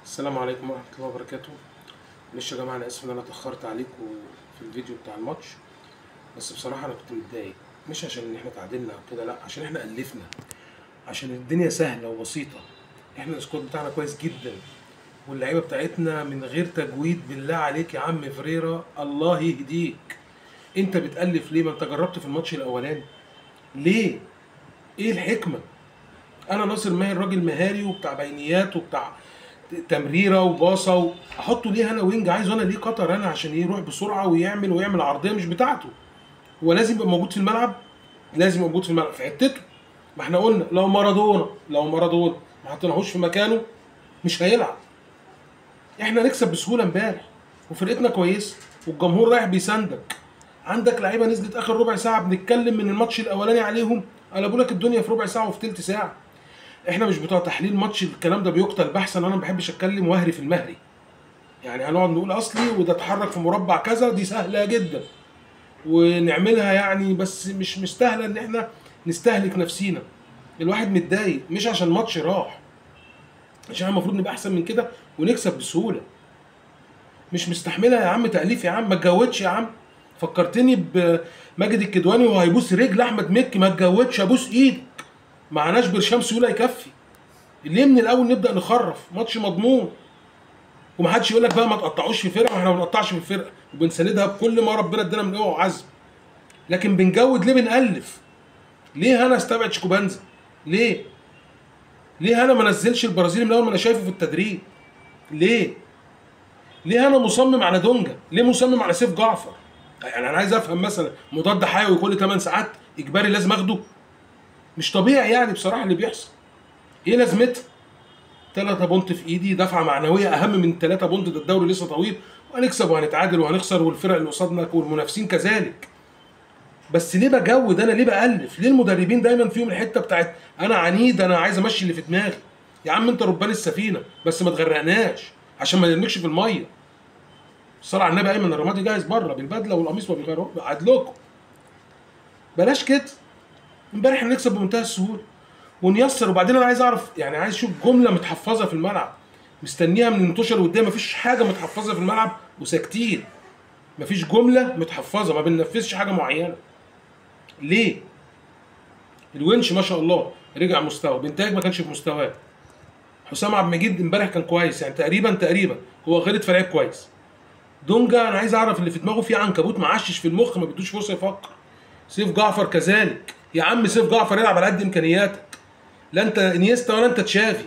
السلام عليكم ورحمة الله وبركاته. معلش يا جماعة، أنا آسف إن أنا اتأخرت عليكم في الفيديو بتاع الماتش، بس بصراحة أنا كنت متضايق، مش عشان إن إحنا تعادلنا أو كده، لأ، عشان إحنا ألفنا، عشان الدنيا سهلة وبسيطة. إحنا السكواد بتاعنا كويس جدا، واللعيبة بتاعتنا من غير تجويد. بالله عليك يا عم فريرة، الله يهديك، أنت بتألف ليه؟ ما أنت جربت في الماتش الأولاني، ليه؟ إيه الحكمة؟ أنا ناصر ماهر راجل مهاري وبتاع بينيات وبتاع تمريره وباصه، احطه ليه انا وينج؟ عايزه انا ليه قطر انا عشان يروح بسرعه ويعمل عرضيه مش بتاعته؟ هو لازم يبقى موجود في الملعب، لازم يبقى موجود في الملعب في حتته. ما احنا قلنا لو مارادونا ما حطيناهوش في مكانه مش هيلعب. احنا نكسب بسهوله امبارح، وفرقتنا كويسه، والجمهور رايح بيساندك. عندك لعيبه نزلت اخر ربع ساعه بنتكلم من الماتش الاولاني عليهم، قلبوا لك الدنيا في ربع ساعه وفي تلت ساعه. احنا مش بتوع تحليل ماتش، الكلام ده بيقتل بحثا، انا ما بحبش اتكلم وهري في المهري. يعني هنقعد نقول اصلي وده اتحرك في مربع كذا، دي سهله جدا ونعملها يعني، بس مش مستاهله ان احنا نستهلك نفسينا. الواحد متضايق مش عشان ماتش راح، عشان المفروض نبقى احسن من كده ونكسب بسهوله. مش مستحملها يا عم تأليف، يا عم ما تجودش يا عم. فكرتني بماجد الكدواني وهو هيبوس رجل احمد مكي، ما تجودش، ابوس ايدك. معناش برشام سيوله يكفي. ليه من الاول نبدا نخرف؟ ماتش مضمون، ومحدش يقول لك بقى ما تقطعوش في فرقه، واحنا ما بنقطعش في الفرقه وبنساندها بكل ما ربنا ادانا من قوه وعزم. لكن بنجود ليه؟ بنألف ليه؟ انا استبعد شيكوبانزا ليه؟ ليه انا ما نزلش البرازيلي من اول ما انا شايفه في التدريب؟ ليه؟ ليه انا مصمم على دونجا؟ ليه مصمم على سيف جعفر؟ يعني انا عايز افهم، مثلا مضاد حيوي كل 8 ساعات اجباري لازم اخده؟ مش طبيعي يعني بصراحه اللي بيحصل. ايه لازمتها؟ 3 بونت في ايدي، دفعه معنويه اهم من 3 بونت، ده الدوري لسه طويل، وهنكسب وهنتعادل وهنخسر، والفرق اللي قصادنا والمنافسين كذلك. بس ليه بجود؟ انا ليه بألف؟ ليه المدربين دايما فيهم الحته بتاعت انا عنيد، انا عايز امشي اللي في دماغي؟ يا عم انت ربان السفينه، بس ما تغرقناش عشان ما نرميكش في الميه. الصلاه على النبي، ايمن الرمادي جاهز بره بالبدله والقميص وبيغيره قاعد لكم. بلاش كده. امبارح هنكسب بمنتهى السهوله ونيسر. وبعدين انا عايز اعرف، يعني عايز اشوف جمله متحفظه في الملعب، مستنيها من المنتشر اللي قدام. مفيش حاجه متحفظه في الملعب وساكتين، مفيش جمله متحفظه، ما بننفذش حاجه معينه. ليه؟ الونش ما شاء الله رجع مستوى، بنتاج ما كانش في مستواه. حسام عبد المجيد امبارح كان كويس، يعني تقريبا هو غلط في لعيب كويس. دونجا انا عايز اعرف اللي في دماغه فيه عنكبوت معشش في المخ، ما بيدوش فرصه يفكر. سيف جعفر كذلك. يا عم سيف جعفر يلعب على قد امكانياتك، لا انت انيستا ولا انت تشافي.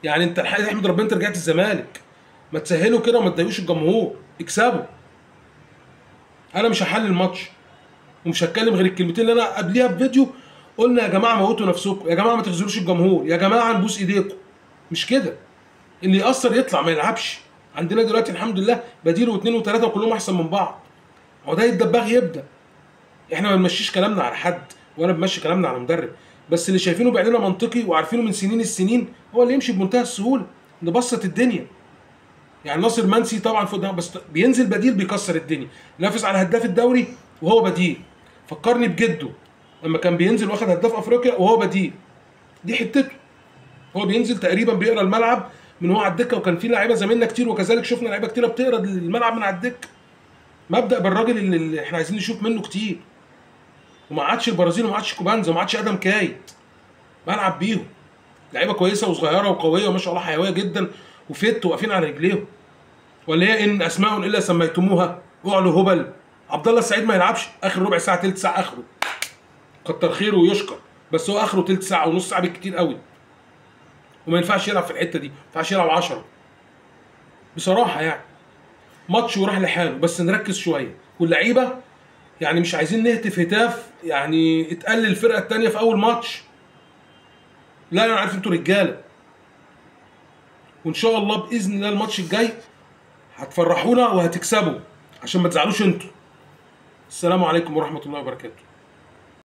يعني انت الحقيقه تحمد ربنا انت رجعت الزمالك. ما تسهلوا كده وما تضايقوش الجمهور، اكسبوا. انا مش هحلل الماتش ومش هتكلم غير الكلمتين اللي انا قبليها بفيديو قلنا يا جماعه موتوا نفسكم، يا جماعه ما تخذلوش الجمهور، يا جماعه نبوس ايديكم. مش كده. اللي يأثر يطلع ما يلعبش. عندنا دلوقتي الحمد لله بديل واثنين وثلاثه وكلهم احسن من بعض. هو ده الدباغ يبدا. احنا ما بنمشيش كلامنا على حد، ولا بنمشي كلامنا على مدرب، بس اللي شايفينه بعيننا منطقي وعارفينه من سنين السنين هو اللي يمشي بمنتهى السهوله. نبسط الدنيا. يعني ناصر منسي طبعا فوق ده، بس بينزل بديل بيكسر الدنيا، نافس على هداف الدوري وهو بديل. فكرني بجده لما كان بينزل واخد هداف افريقيا وهو بديل. دي حتته. هو بينزل تقريبا بيقرا الملعب من هو على الدكه، وكان في لعيبه زمايلنا كتير وكذلك شفنا لعيبه كتير بتقرا الملعب من على الدكه. مبدا بالراجل اللي احنا عايزين نشوف منه كتير. وما عادش البرازيل وما عادش كوبانزا وما عادش ادم كايد. بلعب بيهم لعيبه كويسه وصغيره وقويه وما شاء الله حيويه جدا وفت واقفين على رجليهم. ولا هي ان اسماء الا سميتموها اعلوا هبل. عبد الله السعيد ما يلعبش اخر ربع ساعه تلت ساعه اخره، كتر خيره ويشكر، بس هو اخره تلت ساعه ونص ساعه بالكتير قوي، وما ينفعش يلعب في الحته دي، ما ينفعش يلعب 10 بصراحه. يعني ماتش وراح لحاله، بس نركز شويه واللعيبه. يعني مش عايزين نهتف هتاف يعني تقلل الفرقه الثانيه في اول ماتش. لا انا عارف انتوا رجاله، وان شاء الله باذن الله الماتش الجاي هتفرحونا وهتكسبوا عشان ما تزعلوش انتوا. السلام عليكم ورحمه الله وبركاته.